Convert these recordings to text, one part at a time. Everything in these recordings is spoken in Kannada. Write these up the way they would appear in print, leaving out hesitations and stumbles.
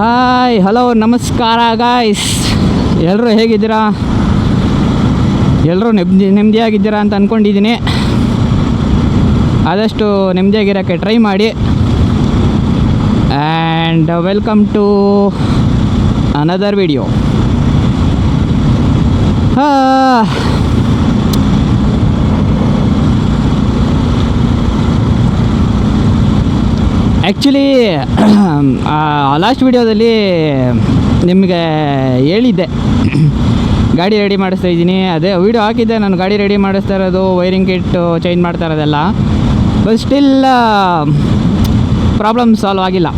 ಹಾಯ್ ಹಲೋ ನಮಸ್ಕಾರ ಗಾಯ್ಸ್, ಎಲ್ಲರೂ ಹೇಗಿದ್ದೀರಾ? ಎಲ್ಲರೂ ನೆಮ್ಮದಿಯಾಗಿದ್ದೀರಾ ಅಂತ ಅಂದ್ಕೊಂಡಿದ್ದೀನಿ. ಆದಷ್ಟು ನೆಮ್ಮದಿಯಾಗಿರೋಕ್ಕೆ ಟ್ರೈ ಮಾಡಿ. And welcome to another video. Actually last ವಿಡಿಯೋದಲ್ಲಿ ನಿಮಗೆ ಹೇಳಿದ್ದೆ ಗಾಡಿ ರೆಡಿ ಮಾಡಿಸ್ತಾ ಇದ್ದೀನಿ. ಅದೇ ವಿಡಿಯೋ ಹಾಕಿದ್ದೆ, ನಾನು ಗಾಡಿ ರೆಡಿ ಮಾಡಿಸ್ತಾ ಇರೋದು, ವೈರಿಂಗ್ ಕಿಟ್ಟು ಚೇಂಜ್ ಮಾಡ್ತಾ ಇರೋದೆಲ್ಲ. ಬಟ್ ಸ್ಟಿಲ್ ಪ್ರಾಬ್ಲಮ್ ಸಾಲ್ವ್ ಆಗಿಲ್ಲ.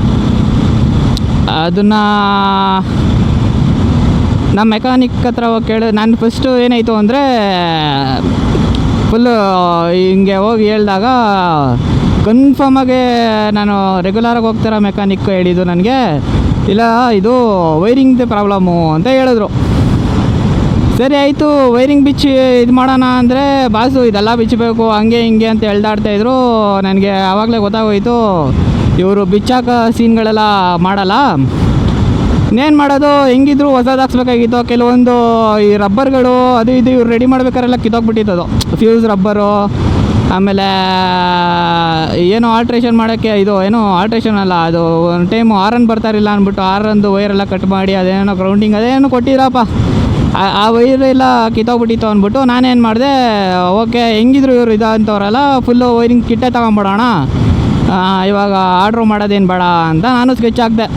ಅದನ್ನು ನಮ್ಮ ಮೆಕ್ಯಾನಿಕ್ ಹತ್ರ ನಾನು ಫಸ್ಟು ಏನಾಯಿತು ಅಂದರೆ ಫುಲ್ಲು ಹಿಂಗೆ ಹೋಗಿ ಹೇಳಿದಾಗ ಕನ್ಫರ್ಮಾಗೆ ನಾನು ರೆಗ್ಯುಲರಾಗಿ ಹೋಗ್ತಾರ ಮೆಕ್ಯಾನಿಕ್ ಹೇಳಿದ್ದು ನನಗೆ, ಇಲ್ಲ ಇದು ವೈರಿಂಗ್ದು ಪ್ರಾಬ್ಲಮ್ಮು ಅಂತ ಹೇಳಿದ್ರು. ಸರಿ ಆಯಿತು, ವೈರಿಂಗ್ ಬಿಚ್ಚಿ ಇದು ಮಾಡೋಣ ಅಂದರೆ ಬಾಸು ಇದೆಲ್ಲ ಬಿಚ್ಚಬೇಕು ಹಂಗೆ ಹಿಂಗೆ ಅಂತ ಹೇಳ್ದಾಡ್ತಾಯಿದ್ರು. ನನಗೆ ಆವಾಗಲೇ ಗೊತ್ತಾಗೋಯಿತು ಇವರು ಬಿಚ್ಚಾಕ ಸೀನ್ಗಳೆಲ್ಲ ಮಾಡಲ್ಲ. ಇನ್ನೇನು ಮಾಡೋದು, ಹೆಂಗಿದ್ರು ಹೊಸದು ಹಾಕ್ಸ್ಬೇಕಾಗಿತ್ತು. ಕೆಲವೊಂದು ಈ ರಬ್ಬರ್ಗಳು ಅದು ಇದು ಇವ್ರು ರೆಡಿ ಮಾಡ್ಬೇಕಾರೆಲ್ಲ ಕಿತ್ತೋಗ್ಬಿಟ್ಟಿತ್ತದು, ಫ್ಯೂಸ್ ರಬ್ಬರು. ಆಮೇಲೆ ಏನೋ ಆಲ್ಟ್ರೇಷನ್ ಮಾಡೋಕ್ಕೆ, ಇದು ಏನೋ ಆಲ್ಟ್ರೇಷನ್ ಅಲ್ಲ, ಅದು ಒಂದು ಟೈಮು ಆರನ್ ಬರ್ತಾರಿಲ್ಲ ಅಂದ್ಬಿಟ್ಟು ಆರಂದು ವೈರೆಲ್ಲ ಕಟ್ ಮಾಡಿ ಅದೇನೋ ಗ್ರೌಂಡಿಂಗ್ ಅದೇನೋ ಕೊಟ್ಟಿರಪ್ಪ, ಆ ವೈರೆಲ್ಲ ಕಿತ್ತೋಗ್ಬಿಟ್ಟಿತ್ತು ಅಂದ್ಬಿಟ್ಟು ನಾನೇನು ಮಾಡಿದೆ, ಓಕೆ ಹೆಂಗಿದ್ರು ಇವರು ಇದಂಥವ್ರಲ್ಲ ಫುಲ್ಲು ವೈರಿಂಗ್ ಕಿಟ್ಟೇ ತೊಗೊಂಬಿಡೋಣ, ಇವಾಗ ಆರ್ಡ್ರು ಮಾಡೋದೇನು ಬೇಡ ಅಂತ ನಾನು ಸ್ಕೆಚ್ ಹಾಕಿದೆ.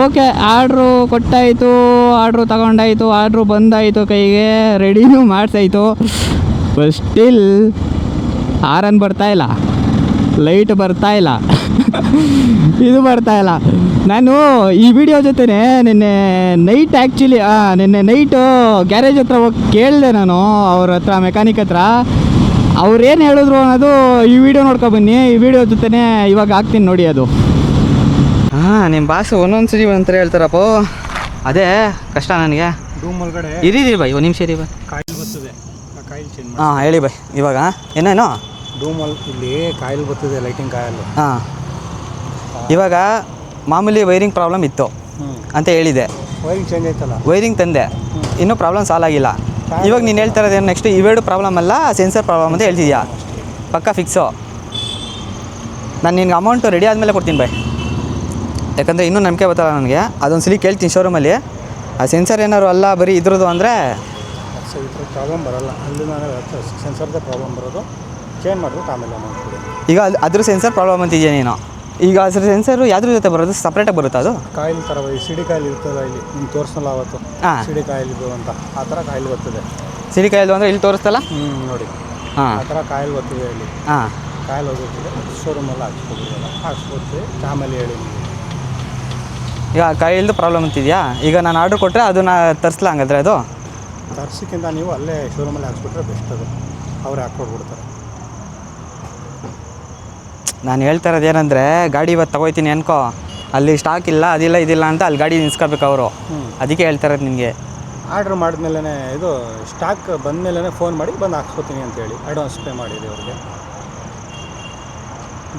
ಓಕೆ, ಆರ್ಡ್ರು ಕೊಟ್ಟಾಯಿತು, ಆರ್ಡ್ರು ತಗೊಂಡಾಯಿತು, ಆರ್ಡ್ರು ಬಂದಾಯಿತು ಕೈಗೆ, ರೆಡಿನೂ ಮಾಡಿಸಾಯಿತು. ಬಟ್ ಸ್ಟಿಲ್ ಆರನ್ ಬರ್ತಾಯಿಲ್ಲ, ಲೈಟ್ ಬರ್ತಾಯಿಲ್ಲ, ಇದು ಬರ್ತಾಯಿಲ್ಲ. ನಾನು ಈ ವಿಡಿಯೋ ಜೊತೆನೇ ನಿನ್ನೆ ನೈಟು ಗ್ಯಾರೇಜ್ ಹತ್ರ ಹೋಗಿ ಕೇಳಿದೆ ನಾನು ಅವ್ರ ಹತ್ರ, ಮೆಕ್ಯಾನಿಕ್ ಹತ್ರ. ಅವ್ರೇನು ಹೇಳಿದ್ರು ಅನ್ನೋದು ಈ ವಿಡಿಯೋ ನೋಡ್ಕೊಬನ್ನಿ. ಈ ವಿಡಿಯೋ ಜೊತೆನೇ ಇವಾಗ ಹಾಕ್ತೀನಿ ನೋಡಿ. ಅದು ನಿಮ್ಮ ಬಾಸು ಒಂದೊಂದು ಸರಿ ಒಂಥರ ಹೇಳ್ತಾರಪ್ಪ, ಅದೇ ಕಷ್ಟ ನನಗೆ. ರೂಮ್ ಒಳಗಡೆ ಇರಿ ಬೈ, ಒಂದು ನಿಮಿಷ ಇರಿ ಬೈ. ಕಾಯಿಲ್ ಬರ್ತದೆ, ಕಾಯಿಲ್ ಚೇಂಜ್ ಮಾಡಿ. ಹಾಂ ಹೇಳಿ ಬೈ. ಇವಾಗ ಏನೇನೋ ರೂಮಲ್ಲಿ ಇಲ್ಲಿ ಕಾಯಿಲ್ ಬರ್ತದೆ, ಲೈಟಿಂಗ್ ಕಾಯಿಲ್. ಹಾಂ, ಇವಾಗ ಮಾಮೂಲಿ ವೈರಿಂಗ್ ಪ್ರಾಬ್ಲಮ್ ಇತ್ತು ಅಂತ ಹೇಳಿದೆ. ವೈರಿಂಗ್ ಚೇಂಜ್ ಆಯ್ತಲ್ಲ, ವೈರಿಂಗ್ ತಂದೆ, ಇನ್ನೂ ಪ್ರಾಬ್ಲಮ್ ಸಾಲ್ವ್ ಆಗಿಲ್ಲ. ಇವಾಗ ನೀನು ಹೇಳ್ತಾ ಇರೋದೇನು ನೆಕ್ಸ್ಟ್ ಇವೆರಡು ಪ್ರಾಬ್ಲಮ್ ಅಲ್ಲ, ಸೆನ್ಸರ್ ಪ್ರಾಬ್ಲಮ್ ಅಂತ ಹೇಳ್ತಿದ್ಯಾ? ಪಕ್ಕ ಫಿಕ್ಸು. ನಾನು ನಿನ್ಗೆ ಅಮೌಂಟು ರೆಡಿ ಆದಮೇಲೆ ಕೊಡ್ತೀನಿ ಬೈ, ಯಾಕಂದರೆ ಇನ್ನೂ ನಂಬಿಕೆ ಬರ್ತಲ್ಲ ನನಗೆ. ಅದೊಂದು ಸಲ ಕೇಳ್ತೀನಿ ಶೋರೂಮಲ್ಲಿ, ಆ ಸೆನ್ಸರ್ ಏನಾದ್ರು ಅಲ್ಲ ಬರೀ ಇದ್ರದ್ದು ಅಂದರೆ ಪ್ರಾಬ್ಲಮ್ ಬರೋಲ್ಲ. ಅಲ್ಲಿ ನಾನು ಸೆನ್ಸರ್ದೇ ಪ್ರಾಬ್ಲಮ್ ಬರೋದು, ಚೇಂಜ್ ಮಾಡಿಬಿಟ್ಟು ಆಮೇಲೆ ಅಮೌಂಟ್ ಕೊಡಿ. ಈಗ ಅದ್ರ ಸೆನ್ಸರ್ ಪ್ರಾಬ್ಲಮ್ ಅಂತಿದ್ಯಾ ನೀನು? ಈಗ ಅದ್ರ ಸೆನ್ಸರು ಯಾವ್ದ್ರ ಜೊತೆ ಬರೋದು? ಸಪ್ರೇಟಾಗಿ ಬರುತ್ತಾ ಅದು? ಕಾಯಿಲ್ ಥರ ಸಿಡಿ ಕಾಯಿಲ್ ಇರ್ತದೆ ಇಲ್ಲಿ, ನಿಮ್ಗೆ ತೋರಿಸಲ್ಲ ಅವತ್ತು. ಹಾಂ, ಸಿಡಿ ಕಾಯಿಲ್ ಇದು ಅಂತ ಆ ಥರ ಕಾಯಿಲ್ ಬರ್ತದೆ. ಸಿಡಿ ಕಾಯಿಲ್ ಅಂದರೆ ಇಲ್ಲಿ ತೋರಿಸ್ತಲ್ಲ? ನೋಡಿ, ಹಾಂ, ಆ ಥರ ಕಾಯಿಲ್ ಬರ್ತದೆ ಇಲ್ಲಿ. ಹಾಂ, ಕಾಯಿಲ್ ಹೋಗಿರ್ತದೆ, ಶೋರೂಮಲ್ಲಿ ಹಾಕ್ಸ್ಕೊಡ್ತೀವಿ ಆಮೇಲೆ ಹೇಳಿ. ಈಗ ಕಾಯಿಲ್ದು ಪ್ರಾಬ್ಲಮ್ ಅಂತಿದ್ಯಾ? ಈಗ ನಾನು ಆರ್ಡ್ರ್ ಕೊಟ್ಟರೆ ಅದನ್ನು ತರಿಸ್ಲಾ ಹಂಗಾದ್ರೆ? ಅದು ತರ್ಸೋಕ್ಕಿಂತ ನೀವು ಅಲ್ಲೇ ಶೋರೂಮಲ್ಲಿ ಹಾಕ್ಸ್ಬಿಟ್ರೆ ಬೆಸ್ಟ್. ಅದು ಅವ್ರು ಹಾಕ್ಕೊಟ್ಬಿಡ್ತಾರೆ. ನಾನು ಹೇಳ್ತಾ ಇರೋದು ಏನಂದರೆ, ಗಾಡಿ ಇವತ್ತು ತೊಗೋಯ್ತೀನಿ ಅನ್ಕೋ, ಅಲ್ಲಿ ಸ್ಟಾಕ್ ಇಲ್ಲ ಅದಿಲ್ಲ ಇದಿಲ್ಲ ಅಂತ ಅಲ್ಲಿ ಗಾಡಿ ನಿಲ್ಸ್ಕೋಬೇಕು ಅವರು. ಅದಕ್ಕೆ ಹೇಳ್ತಾ ಇರೋದು ನಿನಗೆ. ಆರ್ಡ್ರ್ ಮಾಡಿದ್ಮೇಲೆ ಇದು ಸ್ಟಾಕ್ ಬಂದಮೇಲೆ ಫೋನ್ ಮಾಡಿ ಬಂದು ಹಾಕ್ಸ್ಕೊತೀನಿ ಅಂತೇಳಿ ಅಡ್ವಾನ್ಸ್ ಪೇ ಮಾಡಿದೆ ಅವ್ರಿಗೆ.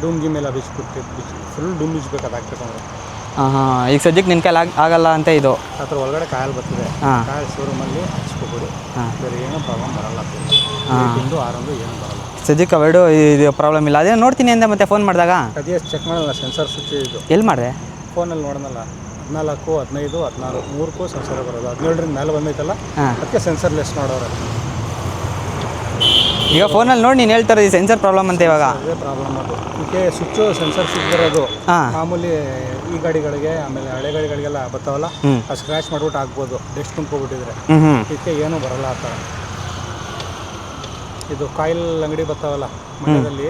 ಡುಮ್ಗಿ ಮೇಲೆ ಬಿಚ್ಚಿಬಿಟ್ಟು ಫುಲ್ ಡುಮ್ ಬಿಚ್ಚಬೇಕು, ಅದು ಹಾಕ್ಬೇಕಂದ್ರೆ. ಹಾಂ ಹಾಂ, ಈಗ ಸದ್ಯಕ್ಕೆ ನಿನ್ನ ಕೈಲಿ ಆಗಲ್ಲ ಅಂತ ಇದು. ಆ ಥರ ಒಳಗಡೆ ಕಾಯಿಲ್ ಬರ್ತದೆ, ಕಾಯಿಲ್ ಶೋರೂಮಲ್ಲಿ ಹಾಕ್ಸ್ಕೊಬಿಡಿ, ಬೇರೆ ಏನೂ ಪ್ರಾಬ್ಲಮ್ ಬರೋಲ್ಲ. ತಿಂದು ಆರೊಂದು ಏನೂ ಬರೋಲ್ಲ. ಸದ್ಯಕ್ಕೆ ಅವೆರಡು ಇದು ಪ್ರಾಬ್ಲಮ್ ಇಲ್ಲ. ಅದೇ ನೋಡ್ತೀನಿ ಅಂದೆ ಮತ್ತೆ ಫೋನ್ ಮಾಡಿದಾಗ. ಅದೇ ಚೆಕ್ ಮಾಡಲ್ಲ, ಸೆನ್ಸರ್ ಸ್ವಿಚ್ ಇದು ಎಲ್ಲಿ ಮಾಡಿದೆ? ಫೋನಲ್ಲಿ ನೋಡೋಣಲ್ಲ. 14, 15, 16 3ಕ್ಕೂ ಸೆನ್ಸರ್ ಬರೋದು. 17ರಿಂದ ಮೇಲೆ ಬಂದೈತಲ್ಲ, ಅದಕ್ಕೆ ಸೆನ್ಸರ್ ಲೆಸ್ ಮಾಡೋರು. ಈಗ ಫೋನಲ್ಲಿ ನೋಡಿ ನೀನು ಹೇಳ್ತಾರೆ ಈ ಸೆನ್ಸರ್ ಪ್ರಾಬ್ಲಮ್ ಅಂತ. ಇವಾಗ ಅದೇ ಪ್ರಾಬ್ಲಮ್ ಅದು. ಇದಕ್ಕೆ ಸ್ವಿಚ್ಚು ಸೆನ್ಸರ್ ಸ್ವಿಚ್ ಬರೋದು ಮಾಮೂಲಿ ಈ ಗಾಡಿಗಳಿಗೆ, ಆಮೇಲೆ ಹಳೆ ಗಾಡಿಗಳಿಗೆಲ್ಲ ಬರ್ತಾವಲ್ಲ, ಅದು ಸ್ಕ್ರ್ಯಾಚ್ ಮಾಡ್ಬಿಟ್ಟು ಹಾಕ್ಬೋದು, ಡೆಸ್ಟ್ ತುಂಬ್ಕೊಬಿಟ್ಟಿದ್ರೆ. ಇದಕ್ಕೆ ಏನೂ ಬರೋಲ್ಲ ಆ ಥರ. ಇದು ಕಾಯಿಲ್ ಅಂಗಡಿ ಬರ್ತಾವಲ್ಲ, ಮಂಡ್ಯದಲ್ಲಿ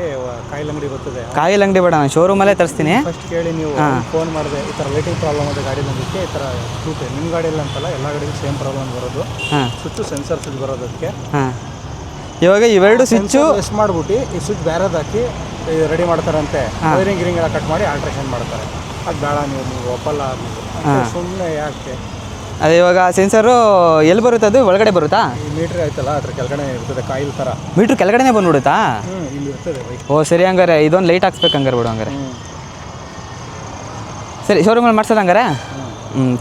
ಕಾಯಿಲ್ ಅಂಗಡಿ ಬರ್ತದೆ. ಕಾಯಿಲ್ ಅಂಗಡಿ ಬೇಡ, ನಾನು ಶೋರೂಮಲ್ಲೇ ತರಿಸ್ತೀನಿ. ಫಸ್ಟ್ ಕೇಳಿ ನೀವು, ಫೋನ್ ಮಾಡಿದೆ ಈ ಥರ ಲೈಟಿಂಗ್ ಪ್ರಾಬ್ಲಮ್ ಇದೆ ಗಾಡಿ ಬಂದಿದ್ದಕ್ಕೆ, ಈ ಥರ ಸ್ಕೂಟಿ ನಿಮ್ಮ ಗಾಡಿಯಲ್ಲಿ ಅಂತಲ್ಲ ಎಲ್ಲ ಗಾಡಿಗೂ ಸೇಮ್ ಪ್ರಾಬ್ಲಮ್ ಬರೋದು. ಸ್ವಿಚ್ಚು ಸೆನ್ಸರ್ ಸ್ವಿಚ್ ಬರೋದಕ್ಕೆ. ಇವಾಗ ಇವೆರಡು ಸ್ವಿಚ್ಚು ಲೆಸ್ ಮಾಡಿಬಿಟ್ಟು ಈ ಸ್ವಿಚ್ ಬೇರೆದು ಹಾಕಿ ರೆಡಿ ಮಾಡ್ತಾರಂತೆ. ವೈರಿಂಗ್ ಗಿರಿಂಗ್ ಎಲ್ಲ ಕಟ್ ಮಾಡಿ ಆಲ್ಟ್ರೇಷನ್ ಮಾಡ್ತಾರೆ. ಅದು ಬೇಡ, ನೀವು ಒಪ್ಪಲ್ಲ, ಸುಮ್ಮನೆ ಯಾಕೆ? ಅದೇ ಇವಾಗ ಸೆನ್ಸರು ಎಲ್ಲಿ ಬರುತ್ತೆ? ಅದು ಒಳಗಡೆ ಬರುತ್ತಾ? ಈ ಮೀಟ್ರ್ ಆಯ್ತಲ್ಲ, ಅದ್ರ ಕೆಳಗಡೆ ಇರ್ತದೆ ಕಾಯಿಲ್ ಥರ. ಮೀಟ್ರ್ ಕೆಳಗಡೆ ಬಂದ್ಬಿಡುತ್ತಾ? ಇಲ್ಲಿ ಇರ್ತದೆ. ಓ ಸರಿ, ಹಂಗಾರೆ ಇದೊಂದು ಲೈಟ್ ಹಾಕ್ಸ್ಬೇಕು ಹಂಗಾರೆ ಬಿಡು. ಹಂಗಾರೆ ಸರಿ, ಶೋರೂಮಲ್ಲಿ ಮಾಡ್ಸೋದು ಹಂಗಾರೆ?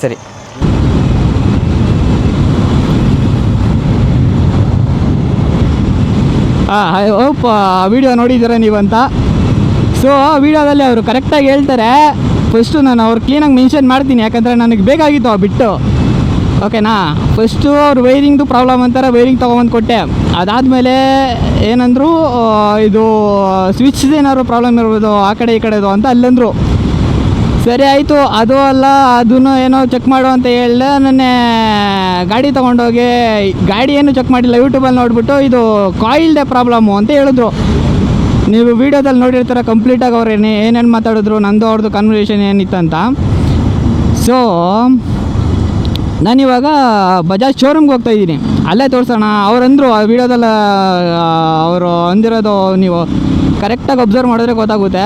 ಸರಿ. ಐ ಹೋಪ್ ವಿಡಿಯೋ ನೋಡಿದ್ದೀರ ನೀವಂತ. ಸೊ ವಿಡಿಯೋದಲ್ಲಿ ಅವರು ಕರೆಕ್ಟಾಗಿ ಹೇಳ್ತಾರೆ. ಫಸ್ಟು ನಾನು ಅವ್ರು ಕ್ಲೀನಾಗಿ ಮೆನ್ಷನ್ ಮಾಡ್ತೀನಿ, ಯಾಕಂದರೆ ನನಗೆ ಬೇಕಾಗಿತ್ತು ಆ ಬಿಟ್ಟು. ಓಕೆನಾ? ಫಸ್ಟು ಅವ್ರು ವೈರಿಂಗ್ದು ಪ್ರಾಬ್ಲಮ್ ಅಂತಾರೆ, ವೈರಿಂಗ್ ತೊಗೊಂಬಂದು ಕೊಟ್ಟೆ. ಅದಾದಮೇಲೆ ಏನಂದರು, ಇದು ಸ್ವಿಚ್ದು ಏನಾದ್ರು ಪ್ರಾಬ್ಲಮ್ ಇರ್ಬೋದು ಆ ಕಡೆ ಈ ಕಡೆದು ಅಂತ ಅಲ್ಲಂದರು. ಸರಿ ಆಯಿತು, ಅದು ಅಲ್ಲ ಅದನ್ನು ಏನೋ ಚೆಕ್ ಮಾಡು ಅಂತ ಹೇಳಿದೆ. ನೆನ್ನೆ ಗಾಡಿ ತೊಗೊಂಡೋಗಿ ಗಾಡಿ ಏನು ಚೆಕ್ ಮಾಡಿಲ್ಲ, ಯೂಟ್ಯೂಬಲ್ಲಿ ನೋಡಿಬಿಟ್ಟು ಇದು ಕಾಯಿಲ್ದೇ ಪ್ರಾಬ್ಲಮ್ಮು ಅಂತ ಹೇಳಿದ್ರು. ನೀವು ವೀಡಿಯೋದಲ್ಲಿ ನೋಡಿರ್ತಾರೆ ಕಂಪ್ಲೀಟಾಗಿ ಅವ್ರು ಏನೇನು ಮಾತಾಡಿದ್ರು, ನಂದು ಅವ್ರದ್ದು ಕನ್ವರ್ಸೇಷನ್ ಏನಿತ್ತಂತ. ಸೊ ನಾನಿವಾಗ ಬಜಾಜ್ ಶೋರೂಮ್ಗೆ ಹೋಗ್ತಾಯಿದ್ದೀನಿ, ಅಲ್ಲೇ ತೋರಿಸೋಣ. ಅವ್ರಂದರು ಆ ವೀಡಿಯೋದಲ್ಲಿ ಅವರು ಅಂದಿರೋದು ನೀವು ಕರೆಕ್ಟಾಗಿ ಅಬ್ಸರ್ವ್ ಮಾಡಿದ್ರೆ ಗೊತ್ತಾಗುತ್ತೆ,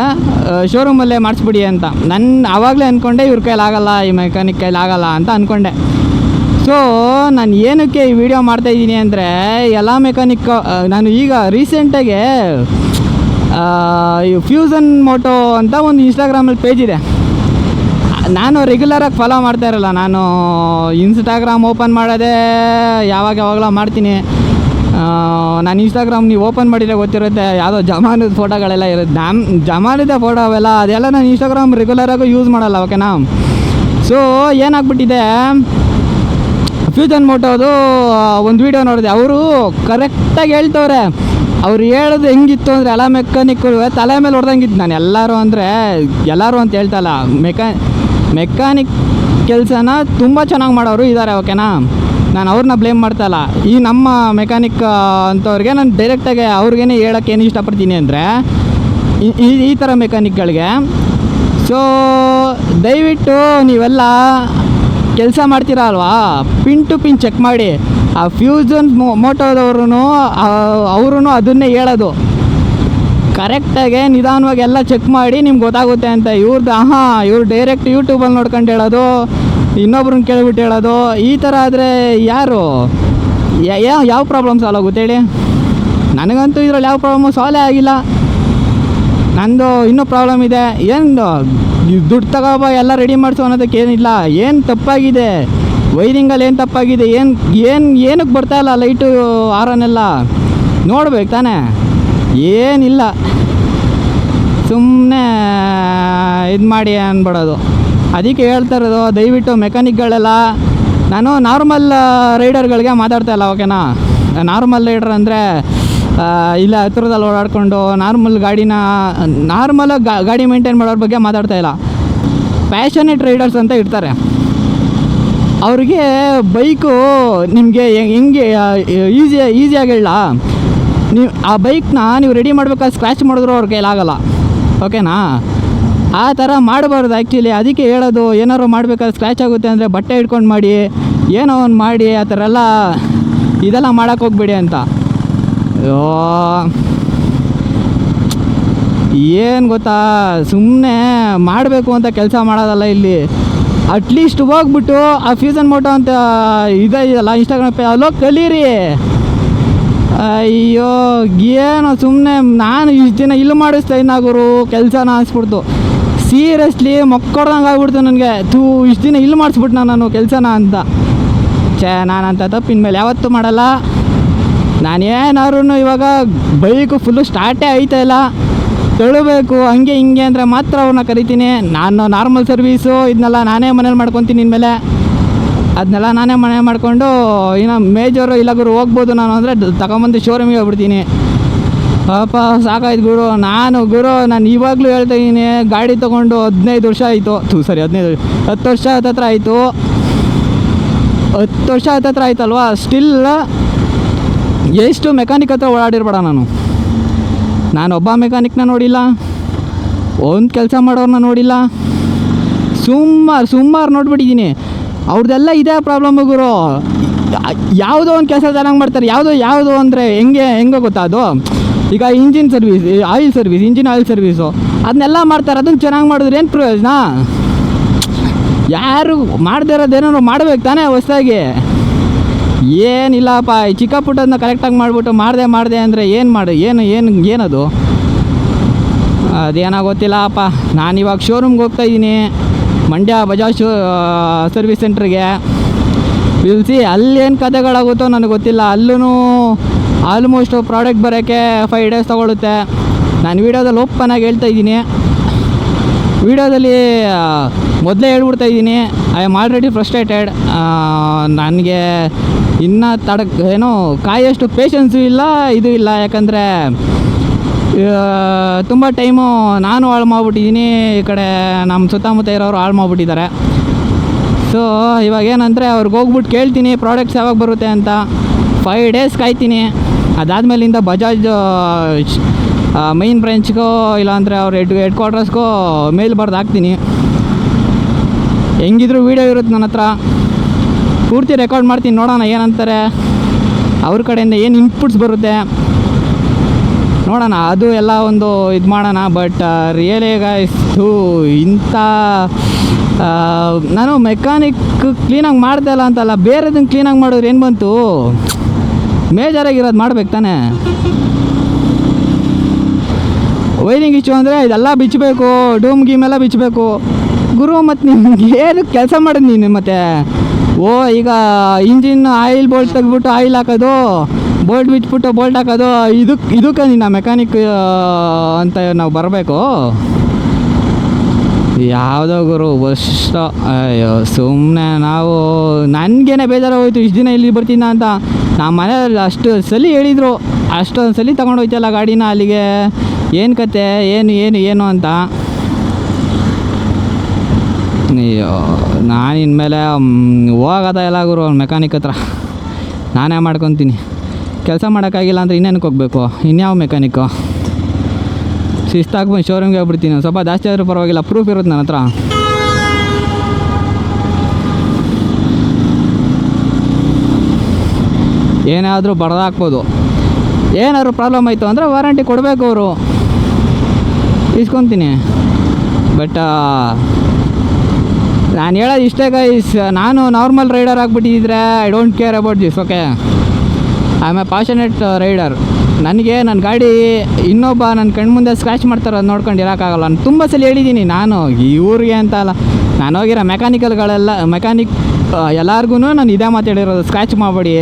ಶೋರೂಮಲ್ಲೇ ಮಾಡಿಸ್ಬಿಡಿ ಅಂತ. ಆವಾಗಲೇ ಅಂದ್ಕೊಂಡೆ ಇವ್ರ ಕೈಲಾಗಲ್ಲ, ಈ ಮೆಕ್ಯಾನಿಕ್ ಕೈಲಾಗಲ್ಲ ಅಂತ ಅಂದ್ಕೊಂಡೆ. ಸೊ ನಾನು ಏನಕ್ಕೆ ಈ ವಿಡಿಯೋ ಮಾಡ್ತಾಯಿದ್ದೀನಿ ಅಂದರೆ, ಎಲ್ಲ ಮೆಕ್ಯಾನಿಕ್ ನಾನು ಈಗ ರೀಸೆಂಟಾಗಿ ಫ್ಯೂಸನ್ ಮೋಟೋ ಅಂತ ಒಂದು ಇನ್ಸ್ಟಾಗ್ರಾಮಲ್ಲಿ ಪೇಜ್ ಇದೆ. ನಾನು ರೆಗ್ಯುಲರಾಗಿ ಫಾಲೋ ಮಾಡ್ತಾ ಇರಲ್ಲ. ನಾನು ಇನ್ಸ್ಟಾಗ್ರಾಮ್ ಓಪನ್ ಮಾಡೋದೇ ಯಾವಾಗಲೂ ಮಾಡ್ತೀನಿ. ನಾನು ಇನ್ಸ್ಟಾಗ್ರಾಮ್ ನೀವು ಓಪನ್ ಮಾಡಿದರೆ ಗೊತ್ತಿರುತ್ತೆ, ಯಾವುದೋ ಜಮಾನದ ಫೋಟೋಗಳೆಲ್ಲ ಇರುತ್ತೆ. ಜಮಾನದ ಫೋಟೋ ಅವೆಲ್ಲ ಅದೆಲ್ಲ ನಾನು ಇನ್ಸ್ಟಾಗ್ರಾಮ್ ರೆಗ್ಯುಲರಾಗೂ ಯೂಸ್ ಮಾಡಲ್ಲ. ಓಕೆನಾ? ಸೊ ಏನಾಗ್ಬಿಟ್ಟಿದೆ, ಫ್ಯೂಸನ್ ಮೋಟೋದು ಒಂದು ವೀಡಿಯೋ ನೋಡಿದೆ. ಅವರು ಕರೆಕ್ಟಾಗಿ ಹೇಳ್ತವ್ರೆ. ಅವ್ರು ಹೇಳೋದು ಹೆಂಗಿತ್ತು ಅಂದರೆ, ಎಲ್ಲ ಮೆಕ್ಯಾನಿಕ್ಗಳು ತಲೆ ಮೇಲೆ ಹೊಡೆದಂಗಿತ್ತು. ನಾನು ಎಲ್ಲರೂ ಅಂತ ಹೇಳ್ತಲ್ಲ, ಮೆಕ್ಯಾನಿಕ್ ಕೆಲಸನ ತುಂಬ ಚೆನ್ನಾಗಿ ಮಾಡೋರು ಇದ್ದಾರೆ. ಓಕೆನಾ? ನಾನು ಅವ್ರನ್ನ ಬ್ಲೇಮ್ ಮಾಡ್ತಾಯಿಲ್ಲ. ಈ ನಮ್ಮ ಮೆಕ್ಯಾನಿಕ್ ಅಂಥವ್ರಿಗೆ ನಾನು ಡೈರೆಕ್ಟಾಗಿ ಅವ್ರಿಗೇನೆ ಹೇಳೋಕ್ಕೆ ಏನು ಇಷ್ಟಪಡ್ತೀನಿ ಅಂದರೆ, ಈ ಥರ ಮೆಕ್ಯಾನಿಕ್ಗಳಿಗೆ. ಸೊ ದಯವಿಟ್ಟು ನೀವೆಲ್ಲ ಕೆಲಸ ಮಾಡ್ತೀರಾ ಅಲ್ವಾ, ಪಿನ್ ಟು ಪಿನ್ ಚೆಕ್ ಮಾಡಿ. ಆ ಫ್ಯೂಸನ್ ಮೋಟೋದವ್ರೂ ಅವರು ಅದನ್ನೇ ಹೇಳೋದು, ಕರೆಕ್ಟಾಗಿ ನಿಧಾನವಾಗಿ ಎಲ್ಲ ಚೆಕ್ ಮಾಡಿ ನಿಮ್ಗೆ ಗೊತ್ತಾಗುತ್ತೆ ಅಂತ. ಇವ್ರು ಡೈರೆಕ್ಟ್ ಯೂಟ್ಯೂಬಲ್ಲಿ ನೋಡ್ಕೊಂಡು ಹೇಳೋದು, ಇನ್ನೊಬ್ರನ್ನ ಕೇಳ್ಬಿಟ್ಟು ಹೇಳೋದು. ಈ ಥರ ಆದರೆ ಯಾರು ಯಾವ ಪ್ರಾಬ್ಲಮ್ ಸಾಲ್ವ್ ಆಗುತ್ತೆ ಹೇಳಿ? ನನಗಂತೂ ಇದ್ರಲ್ಲಿ ಯಾವ ಪ್ರಾಬ್ಲಮ್ಮು ಸಾಲ್ವೇ ಆಗಿಲ್ಲ. ನಂದು ಇನ್ನೂ ಪ್ರಾಬ್ಲಮ್ ಇದೆ. ಏನು ದುಡ್ಡು ತಗೋಬ ಎಲ್ಲ ರೆಡಿ ಮಾಡಿಸೋ ಅನ್ನೋದಕ್ಕೆ ಏನಿಲ್ಲ. ಏನು ತಪ್ಪಾಗಿದೆ ವೈರಿಂಗಲ್ಲಿ, ಏನು ತಪ್ಪಾಗಿದೆ, ಏನಕ್ಕೆ ಬರ್ತಾಯಿಲ್ಲ ಲೈಟು ಆರನ್ನೆಲ್ಲ ನೋಡ್ಬೇಕು ತಾನೇ? ಏನಿಲ್ಲ, ಸುಮ್ಮನೆ ಇದು ಮಾಡಿ ಅಂದ್ಬಿಡೋದು. ಅದಕ್ಕೆ ಹೇಳ್ತಾ ಇರೋದು, ದಯವಿಟ್ಟು ಮೆಕ್ಯಾನಿಕ್ಗಳೆಲ್ಲ, ನಾನು ನಾರ್ಮಲ್ ರೈಡರ್ಗಳಿಗೆ ಮಾತಾಡ್ತಾಯಿಲ್ಲ. ಓಕೆನಾ? ನಾರ್ಮಲ್ ರೈಡರ್ ಅಂದರೆ ಇಲ್ಲ ಹತ್ರದಲ್ಲಿ ಓಡಾಡಿಕೊಂಡು ನಾರ್ಮಲಾಗಿ ಗಾಡಿ ಮೇಂಟೈನ್ ಮಾಡೋರ ಬಗ್ಗೆ ಮಾತಾಡ್ತಾಯಿಲ್ಲ. ಪ್ಯಾಷನೇಟ್ ರೈಡರ್ಸ್ ಅಂತ ಇರ್ತಾರೆ. ಅವ್ರಿಗೆ ಬೈಕು ನಿಮಗೆ ಹೆಂಗೆ ಈಸಿಯಾಗಿ ಹೇಳ, ನೀವು ಆ ಬೈಕ್ನ ನೀವು ರೆಡಿ ಮಾಡ್ಬೇಕಾದ್ರೆ ಸ್ಕ್ರ್ಯಾಚ್ ಮಾಡಿದ್ರು ಅವ್ರ ಕೈಲಾಗಲ್ಲ. ಓಕೆನಾ? ಆ ಥರ ಮಾಡಬಾರ್ದು ಆ್ಯಕ್ಚುಲಿ. ಅದಕ್ಕೆ ಹೇಳೋದು, ಏನಾದ್ರು ಮಾಡಬೇಕಾದ್ರೆ ಸ್ಕ್ರ್ಯಾಚ್ ಆಗುತ್ತೆ ಅಂದರೆ ಬಟ್ಟೆ ಹಿಡ್ಕೊಂಡು ಮಾಡಿ, ಏನೋ ಒಂದು ಮಾಡಿ, ಆ ಥರ ಎಲ್ಲ ಇದೆಲ್ಲ ಮಾಡೋಕ್ಕೆ ಹೋಗ್ಬೇಡಿ ಅಂತ. ಏನು ಗೊತ್ತಾ, ಸುಮ್ಮನೆ ಮಾಡಬೇಕು ಅಂತ ಕೆಲಸ ಮಾಡೋದಲ್ಲ ಇಲ್ಲಿ. ಅಟ್ಲೀಸ್ಟ್ ಹೋಗ್ಬಿಟ್ಟು ಆ ಫ್ಯೂಸನ್ ಮೋಟೋ ಅಂತ ಇದೆಯಲ್ಲ ಇನ್ಸ್ಟಾಗ್ರಾಮ್ ಪೇ, ಅಲ್ಲೋಗಿ ಕಲೀರಿ. ಅಯ್ಯೋ ಏನೋ ಸುಮ್ಮನೆ ನಾನು ಇಷ್ಟು ದಿನ ಇಲ್ಲಿ ಮಾಡಿಸ್ತಾ ಇನ್ನಾಗೋರು ಕೆಲಸನ ಅನಿಸ್ಬಿಡ್ತು. ಸೀರಿಯಸ್ಲಿ ಮಕ್ಕಳ್ದಂಗೆ ಆಗ್ಬಿಡ್ತು ನನಗೆ. ಇಷ್ಟು ದಿನ ಇಲ್ಲಿ ಮಾಡಿಸ್ಬಿಟ್ಟು ನಾನು ಕೆಲಸನ ಅಂತ. ನಾನಂತ ತಪ್ಪಿನ ಮೇಲೆ ಯಾವತ್ತೂ ಮಾಡಲ್ಲ. ನಾನೇನಾದ್ರು ಇವಾಗ ಬೈಕು ಫುಲ್ಲು ಸ್ಟಾರ್ಟೇ ಆಯ್ತಾಯಿಲ್ಲ, ತೊಳಬೇಕು ಹಂಗೆ ಹಿಂಗೆ ಅಂದರೆ ಮಾತ್ರ ಅವ್ರನ್ನ ಕರಿತೀನಿ. ನಾನು ನಾರ್ಮಲ್ ಸರ್ವೀಸು ಇದನ್ನೆಲ್ಲ ನಾನೇ ಮನೇಲಿ ಮಾಡ್ಕೊತೀನಿ. ಇನ್ಮೇಲೆ ಅದನ್ನೆಲ್ಲ ನಾನೇ ಮನೆ ಮಾಡಿಕೊಂಡು ಇನ್ನು ಮೇಜರು ಇಲ್ಲಾಗರು ಹೋಗ್ಬೋದು ನಾನು ಅಂದರೆ ತಗೊಂಬಂದು ಶೋರೂಮಿಗೆ ಹೋಗ್ಬಿಡ್ತೀನಿ. ಪಾಪ ಸಾಕಾಯ್ತು ಗುರು. ನಾನು ಇವಾಗಲೂ ಹೇಳ್ತಾಯಿದ್ದೀನಿ, ಗಾಡಿ ತೊಗೊಂಡು 15 ವರ್ಷ ಆಯಿತು. 10 ವರ್ಷ ಹತ್ತತ್ರ ಆಯಿತು. 10 ವರ್ಷ ಹತ್ತತ್ರ ಆಯ್ತಲ್ವಾ. ಸ್ಟಿಲ್ ಎಷ್ಟು ಮೆಕ್ಯಾನಿಕ್ ಹತ್ರ ಓಡಾಡಿರ್ಬೇಡ. ನಾನೊಬ್ಬ ಮೆಕ್ಯಾನಿಕ್ನ ನೋಡಿಲ್ಲ, ಒಂದು ಕೆಲಸ ಮಾಡೋರನ್ನ ನೋಡಿಲ್ಲ. ಸುಮಾರು ನೋಡ್ಬಿಟ್ಟಿದ್ದೀನಿ. ಅವ್ರದ್ದೆಲ್ಲ ಇದೇ ಪ್ರಾಬ್ಲಮ್ ಗುರು. ಯಾವುದೋ ಒಂದು ಕೆಲಸ ಚೆನ್ನಾಗಿ ಮಾಡ್ತಾರೆ. ಯಾವುದು ಅಂದರೆ ಹೆಂಗೆ ಗೊತ್ತಾ, ಅದು ಈಗ engine service, oil service, engine oil service ಅದನ್ನೆಲ್ಲ ಮಾಡ್ತಾರೆ. ಅದನ್ನು ಚೆನ್ನಾಗಿ ಮಾಡಿದ್ರೆ ಏನು ಪ್ರಯೋಜನ? ಯಾರು ಮಾಡದೇ ಇರೋದೇನೋ ಮಾಡಬೇಕು ತಾನೇ ಹೊಸದಾಗಿ. ಏನಿಲ್ಲಪ್ಪ, ಚಿಕ್ಕ ಪುಟ್ಟದನ್ನ ಕರೆಕ್ಟಾಗಿ ಮಾಡಿಬಿಟ್ಟು ಮಾಡಿದೆ ಅಂದರೆ ಏನದು ಅದೇನೋ ಗೊತ್ತಿಲ್ಲಪ್ಪ. ನಾನಿವಾಗ ಶೋರೂಮ್ಗೆ ಹೋಗ್ತಾಯಿದ್ದೀನಿ. ಮಂಡ್ಯ ಬಜಾಜ್ ಸರ್ವಿಸ್ ಸೆಂಟ್ರಿಗೆ ಬಿಲ್ಸಿ. ಅಲ್ಲೇನು ಕಥೆಗಳಾಗುತ್ತೋ ನನಗೆ ಗೊತ್ತಿಲ್ಲ. ಅಲ್ಲೂ ಆಲ್ಮೋಸ್ಟ್ ಪ್ರಾಡಕ್ಟ್ ಬರೋಕ್ಕೆ 5 days ತೊಗೊಳುತ್ತೆ. ನಾನು ವೀಡಿಯೋದಲ್ಲಿ ಓಪನ್ನಾಗಿ ಹೇಳ್ತಾ ಇದ್ದೀನಿ. ವೀಡಿಯೋದಲ್ಲಿ ಮೊದಲೇ ಹೇಳ್ಬಿಡ್ತಾಯಿದ್ದೀನಿ, ಐ ಆಮ್ ಆಲ್ರೆಡಿ ಫ್ರಸ್ಟ್ರೇಟೆಡ್. ನನಗೆ ಇನ್ನೂ ಏನೋ ಕಾಯೋಷ್ಟು ಪೇಷನ್ಸು ಇಲ್ಲ, ಇದು ಇಲ್ಲ. ಯಾಕಂದರೆ ತುಂಬ ಟೈಮು ನಾನು ಹಾಳು ಮಾಡಿಬಿಟ್ಟಿದ್ದೀನಿ, ಈ ಕಡೆ ನಮ್ಮ ಸುತ್ತಮುತ್ತ ಇರೋರು ಹಾಳು ಮಾಡಿಬಿಟ್ಟಿದ್ದಾರೆ. ಸೊ ಇವಾಗ ಏನಂದರೆ ಅವ್ರಿಗೆ ಹೋಗ್ಬಿಟ್ಟು ಕೇಳ್ತೀನಿ ಪ್ರಾಡಕ್ಟ್ಸ್ ಯಾವಾಗ ಬರುತ್ತೆ ಅಂತ. 5 days ಕಾಯ್ತೀನಿ. ಅದಾದಮೇಲಿಂದ ಬಜಾಜ್ ಮೈನ್ ಬ್ರಾಂಚ್ಗೋ ಇಲ್ಲಾಂದರೆ ಅವ್ರ ಹೆಡ್ ಕ್ವಾರ್ಟರ್ಸ್ಗೋ ಮೇಲ್ ಬರ್ದು ಹಾಕ್ತೀನಿ. ಹೆಂಗಿದ್ರು ವೀಡಿಯೋ ಇರುತ್ತೆ ನನ್ನ ಹತ್ರ, ಪೂರ್ತಿ ರೆಕಾರ್ಡ್ ಮಾಡ್ತೀನಿ. ನೋಡೋಣ ಏನಂತಾರೆ ಅವ್ರ ಕಡೆಯಿಂದ, ಏನು ಇನ್ಪುಟ್ಸ್ ಬರುತ್ತೆ ನೋಡೋಣ. ಅದು ಎಲ್ಲ ಒಂದು ಇದು ಮಾಡೋಣ. ಬಟ್ ರಿಯಲಿ ಗೈಸ್, ಇಂಥ ನಾನು ಮೆಕ್ಯಾನಿಕ್ ಕ್ಲೀನಾಗಿ ಮಾಡ್ತಾ ಇಲ್ಲ ಅಂತಲ್ಲ, ಬೇರೆದನ್ನು ಕ್ಲೀನಾಗಿ ಮಾಡಿದ್ರೆ ಏನು ಬಂತು, ಮೇಜರಾಗಿರೋದು ಮಾಡ್ಬೇಕು ತಾನೇ. ವೈರಿಂಗ್ ಇಶ್ಯೂ ಅಂದರೆ ಇದೆಲ್ಲ ಬಿಚ್ಚಬೇಕು, ಡೂಮ್ ಗೀಮೆಲ್ಲ ಬಿಚ್ಚಬೇಕು. ಗುರು ಮತ್ತು ನಿಮ್ಗೆ ಏನು ಕೆಲಸ ಮಾಡೋದು ನೀನು? ಮತ್ತು ಈಗ ಇಂಜಿನ್ ಆಯಿಲ್ ಬೋಲ್ಟ್ ತೆಗೆದ್ಬಿಟ್ಟು ಆಯಿಲ್ ಹಾಕೋದು, ಬೋಲ್ಟ್ ಬಿಚ್ಬಿಟ್ಟು ಬೋಲ್ಟ್ ಹಾಕೋದು, ಇದಕ್ಕೆ ನೀನು ಮೆಕ್ಯಾನಿಕ್ ಅಂತ ನಾವು ಬರಬೇಕು? ಯಾವುದೋ ಗುರು ಅಷ್ಟು. ಅಯ್ಯೋ ಸುಮ್ಮನೆ ನಾವು, ನನಗೇನೆ ಬೇಜಾರು ಹೋಯ್ತು ಇಷ್ಟು ದಿನ ಇಲ್ಲಿ ಬರ್ತೀನ ಅಂತ. ನಮ್ಮ ಮನೆಯಲ್ಲಿ ಅಷ್ಟು ಸಲ ಹೇಳಿದರು, ಅಷ್ಟೊಂದು ಸಲ ತೊಗೊಂಡು ಹೋಯ್ತಲ್ಲ ಗಾಡಿನ ಅಲ್ಲಿಗೆ, ಏನು ಕತೆ ಏನು ಅಂತ. ಅಯ್ಯೋ ನಾನು ಇನ್ಮೇಲೆ ಹೋಗೋದ ಎಲ್ಲ ಗುರು ಮೆಕ್ಯಾನಿಕ್ ಹತ್ರ ನಾನೇ ಮಾಡ್ಕೊತೀನಿ. ಕೆಲಸ ಮಾಡೋಕ್ಕಾಗಿಲ್ಲ ಅಂದರೆ ಇನ್ನೇನಕ್ಕೆ ಹೋಗಬೇಕು, ಇನ್ಯಾವ ಮೆಕ್ಯಾನಿಕ್ಕು? ಶಿಸ್ತಾಗಿ ಬಂದು ಶೋರೂಮ್ಗೆ ಹೋಗ್ಬಿಡ್ತೀನಿ. ಸ್ವಲ್ಪ ಜಾಸ್ತಿ ಆದರೂ ಪರವಾಗಿಲ್ಲ, ಪ್ರೂಫ್ ಇರುತ್ತೆ ನನ್ನ ಹತ್ರ. ಏನಾದರೂ ಬಡ್ದಾಕ್ಬೋದು. ಏನಾದರೂ ಪ್ರಾಬ್ಲಮ್ ಆಯಿತು ಅಂದರೆ ವಾರಂಟಿ ಕೊಡಬೇಕು ಅವರು, ಇಸ್ಕೊತೀನಿ. ಬಟ್ ನಾನು ಹೇಳೋದು ಇಷ್ಟೇ ಗೈಸ್, ನಾನು ನಾರ್ಮಲ್ ರೈಡರ್ ಆಗಿಬಿಟ್ಟಿದ್ರೆ I don't care about this. Okay, I am a passionate rider. ನನಗೆ ನನ್ನ ಗಾಡಿ ಇನ್ನೊಬ್ಬ ನನ್ನ ಕಣ್ಮುಂದೆ ಸ್ಕ್ರ್ಯಾಚ್ ಮಾಡ್ತಾರೋದು ನೋಡ್ಕೊಂಡು ಇರೋಕ್ಕಾಗಲ್ಲ. ನಾನು ತುಂಬ ಸಲ ಹೇಳಿದ್ದೀನಿ, ನಾನು ಇವ್ರಿಗೆ ಅಂತ ಅಲ್ಲ, ನಾನು ಹೋಗಿರೋ ಮೆಕ್ಯಾನಿಕ್ ಎಲ್ಲರಿಗೂ ನಾನು ಇದೇ ಮಾತಾಡಿರೋದು, ಸ್ಕ್ರ್ಯಾಚ್ ಮಾಡಬೇಡಿ,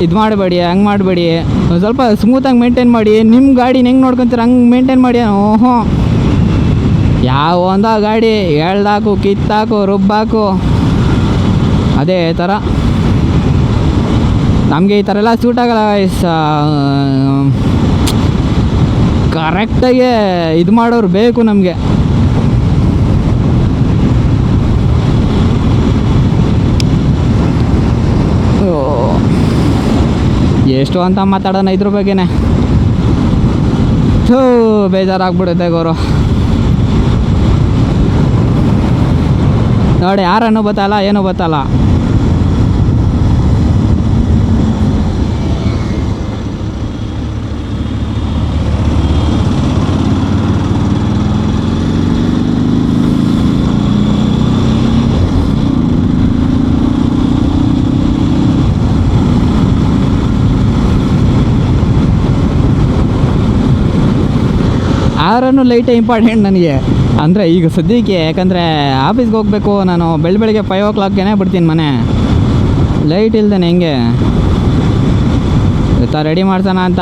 ಇದು ಮಾಡಬೇಡಿ, ಹಂಗೆ ಮಾಡಬೇಡಿ, ಒಂದು ಸ್ವಲ್ಪ ಸ್ಮೂತಾಗಿ ಮೇಂಟೈನ್ ಮಾಡಿ. ನಿಮ್ಮ ಗಾಡಿನ ಹೆಂಗೆ ನೋಡ್ಕೊತೀರ ಹಂಗೆ ಮೇಂಟೈನ್ ಮಾಡಿ. ಓಹೋ, ಯಾವ ಒಂದ ಗಾಡಿ ಎಳ್ದಾಕು, ಕಿತ್ತಾಕು, ರುಬ್ಬಾಕು, ಅದೇ ಥರ. ನಮಗೆ ಈ ಥರ ಎಲ್ಲ ಸೂಟ್ ಆಗಲ್ಲ. ಕರೆಕ್ಟಾಗಿ ಇದು ಮಾಡೋರು ಬೇಕು ನಮಗೆ. ಎಷ್ಟು ಅಂತ ಮಾತಾಡೋಣ ಇದ್ರ ಬಗ್ಗೆನೇ. ಬೇಜಾರಾಗ್ಬಿಡುತ್ತೆ ಗೌರು. ನೋಡಿ ಯಾರನ್ನು ಗೊತ್ತಲ್ಲ, ಏನೂ ಗೊತ್ತಲ್ಲ. ಆರನ್ನು ಲೈಟೇ ಇಂಪಾರ್ಟೆಂಟ್ ನನಗೆ. ಅಂದರೆ ಈಗ ಸದ್ಯಕ್ಕೆ, ಯಾಕಂದರೆ ಆಫೀಸ್ಗೆ ಹೋಗಬೇಕು ನಾನು. ಬೆಳಗ್ಗೆ 5 o'clockಗೆ ಬಿಡ್ತೀನಿ ಮನೆ. ಲೈಟ್ ಇಲ್ದೇನೆ ಹೆಂಗೆ ಇವತ್ತು ರೆಡಿ ಮಾಡ್ಸೋಣ ಅಂತ.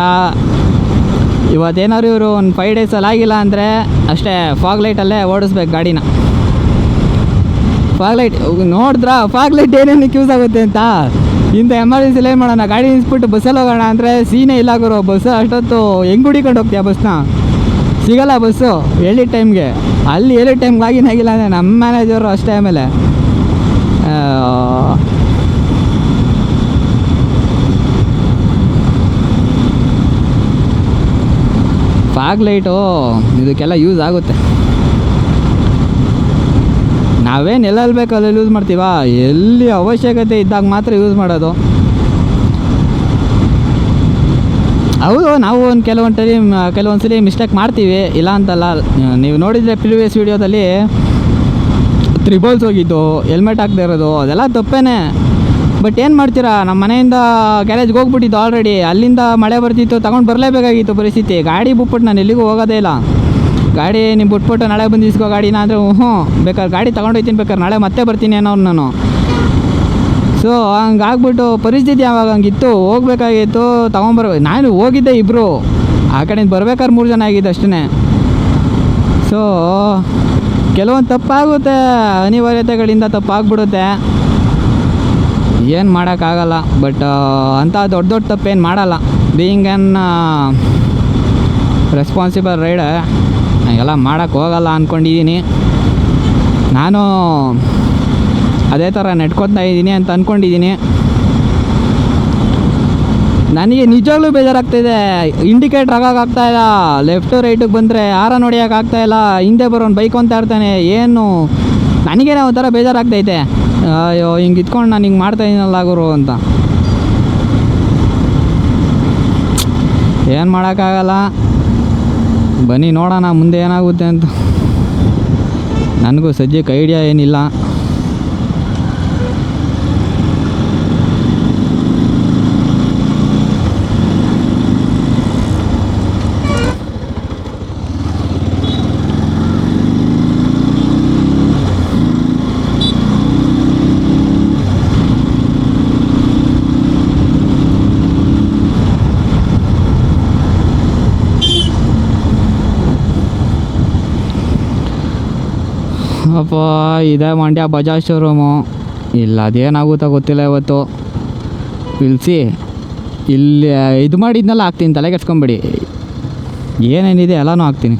ಇವತ್ತೇನಾದ್ರು ಇವರು ಒಂದು 5 days ಆಗಿಲ್ಲ ಅಂದರೆ ಅಷ್ಟೇ, ಫಾಗ್ ಲೈಟಲ್ಲೇ ಓಡಿಸ್ಬೇಕು ಗಾಡಿನ. ಫಾಗ್ ಲೈಟ್ ಫಾಗ್ ಲೈಟ್ ಏನೇನಕ್ಕೆ ಯೂಸ್ ಆಗುತ್ತೆ ಅಂತ. ಇಂಥ ಎಮರ್ಜೆನ್ಸಿಲಿ ಏನು ಮಾಡೋಣ, ಗಾಡಿ ನಿಲ್ಸ್ಬಿಟ್ಟು ಬಸ್ಸಲ್ಲಿ ಹೋಗೋಣ ಅಂದರೆ ಸೀನೇ ಇಲ್ಲ ಗುರು. ಬಸ್ಸು ಅಷ್ಟೊತ್ತು ಹೆಂಗೆ ಹುಡಿಕೊಂಡು ಹೋಗ್ತೀಯ? ಬಸ್ನ ಸಿಗಲ್ಲ ಬಸ್ಸು ಹೇಳಿದ ಟೈಮ್ಗೆ. ಅಲ್ಲಿ ಹೇಳಿದ ಟೈಮ್ಗೆ ಆಗಿಲ್ಲ ಅಂದರೆ ನಮ್ಮ ಮ್ಯಾನೇಜರು ಅಷ್ಟೇ. ಆಮೇಲೆ ಫಾಗ್ ಲೈಟು ಇದಕ್ಕೆಲ್ಲ ಯೂಸ್ ಆಗುತ್ತೆ. ನಾವೇನು ಎಲ್ಲೆಲ್ಲಿ ಬೇಕು ಅಲ್ಲಿ ಯೂಸ್ ಮಾಡ್ತೀವ, ಎಲ್ಲಿ ಅವಶ್ಯಕತೆ ಇದ್ದಾಗ ಮಾತ್ರ ಯೂಸ್ ಮಾಡೋದು. ಹೌದು, ನಾವು ಕೆಲವೊಂದು ಸಲ ಮಿಸ್ಟೇಕ್ ಮಾಡ್ತೀವಿ, ಇಲ್ಲ ಅಂತಲ್ಲ. ನೀವು ನೋಡಿದರೆ ಪ್ರಿವಿಯಸ್ ವೀಡಿಯೋದಲ್ಲಿ ತ್ರಿಬಲ್ಸ್ ಹೋಗಿದ್ದು, ಹೆಲ್ಮೆಟ್ ಹಾಕದೇ ಇರೋದು, ಅದೆಲ್ಲ ತಪ್ಪೇನೆ. ಬಟ್ ಏನು ಮಾಡ್ತೀರಾ, ನಮ್ಮ ಮನೆಯಿಂದ ಗ್ಯಾರೇಜ್ಗೆ ಹೋಗ್ಬಿಟ್ಟಿದ್ದು ಆಲ್ರೆಡಿ. ಅಲ್ಲಿಂದ ಮಳೆ ಬರ್ತಿತ್ತು, ತಗೊಂಡು ಬರಲೇಬೇಕಾಗಿತ್ತು ಪರಿಸ್ಥಿತಿ. ಗಾಡಿ ಬಿಟ್ಬಿಟ್ಟು ನಾನು ಎಲ್ಲಿಗೂ ಹೋಗೋದೇ ಇಲ್ಲ. ಗಾಡಿ ನೀವು ಬಿಟ್ಬಿಟ್ಟು ನಾಳೆ ಬಂದು ಇಸ್ಕೋ ಗಾಡಿನ ಅಂದರೆ ಹ್ಞೂ ಬೇಕಾದ್ರೆ ಗಾಡಿ ತೊಗೊಂಡೋಗ್ತೀನಿ ಬೇಕಾದ್ರೆ ನಾಳೆ ಮತ್ತೆ ಬರ್ತೀನಿ ಅನ್ನೋರು ನಾನು. ಸೊ ಹಂಗಾಗ್ಬಿಟ್ಟು ಪರಿಸ್ಥಿತಿ ಯಾವಾಗ ಹಂಗಿತ್ತು, ಹೋಗ್ಬೇಕಾಗಿತ್ತು ತೊಗೊಂಬರ್ಬೇಕು. ನಾನು ಹೋಗಿದ್ದೆ ಇಬ್ಬರು, ಆ ಕಡೆಯಿಂದ ಬರ್ಬೇಕಾದ್ರೆ 3 ಜನ ಆಗಿದ್ದು ಅಷ್ಟೇ. ಸೊ ಕೆಲವೊಂದು ತಪ್ಪಾಗುತ್ತೆ, ಅನಿವಾರ್ಯತೆಗಳಿಂದ ತಪ್ಪಾಗ್ಬಿಡುತ್ತೆ, ಏನು ಮಾಡೋಕ್ಕಾಗಲ್ಲ. ಬಟ್ ಅಂಥ ದೊಡ್ಡ ದೊಡ್ಡ ತಪ್ಪೇನು ಮಾಡಲ್ಲ. ಬೀಯಿಂಗ್ ಆ್ಯನ್ ರೆಸ್ಪಾನ್ಸಿಬಲ್ ರೈಡರ್ ಎಲ್ಲ ಮಾಡೋಕ್ಕೆ ಹೋಗಲ್ಲ ಅಂದ್ಕೊಂಡಿದ್ದೀನಿ. ನಾನು ಅದೇ ಥರ ನೆಡ್ಕೊತಾ ಇದ್ದೀನಿ ಅಂತ ಅಂದ್ಕೊಂಡಿದ್ದೀನಿ. ನನಗೆ ನಿಜವಾಗ್ಲೂ ಬೇಜಾರಾಗ್ತಾಯಿದೆ. ಇಂಡಿಕೇಟ್ರ್ ಆಗೋಕ್ಕಾಗ್ತಾಯಿಲ್ಲ, ಲೆಫ್ಟು ರೈಟಿಗೆ ಬಂದರೆ ಆರ ನೋಡಿಯೋಕ್ಕಾಗ್ತಾಯಿಲ್ಲ, ಹಿಂದೆ ಬರೋನು ಬೈಕ್ ಅಂತ ಇರ್ತಾನೆ. ಏನು ನನಗೇನೆ ಒಂಥರ ಬೇಜಾರಾಗ್ತೈತೆ, ಅಯ್ಯೋ ಹಿಂಗೆ ಇತ್ಕೊಂಡು ನಾನು ಹಿಂಗೆ ಮಾಡ್ತಾಯಿದ್ದೀನಲ್ಲ ಗುರು ಅಂತ. ಏನು ಮಾಡೋಕ್ಕಾಗಲ್ಲ, ಬನ್ನಿ ನೋಡೋಣ ಮುಂದೆ ಏನಾಗುತ್ತೆ ಅಂತ. ನನಗೂ ಸದ್ಯಕ್ಕೆ ಐಡಿಯಾ ಏನಿಲ್ಲ. ಅಪ್ಪ ಇದೇ ಮಂಡ್ಯ ಬಜಾಜ್ ಶೋರೂಮು. ಇಲ್ಲ ಅದೇನಾಗುತ್ತೋ ಗೊತ್ತಿಲ್ಲ. ಇವತ್ತು ಇಳಿಸಿ ಇಲ್ಲಿ ಇದು ಮಾಡಿದ್ನೆಲ್ಲ ಹಾಕ್ತೀನಿ, ತಲೆ ಕೆಡ್ಸ್ಕೊಂಬೇಡಿ. ಏನೇನಿದೆ ಎಲ್ಲನೂ ಹಾಕ್ತೀನಿ.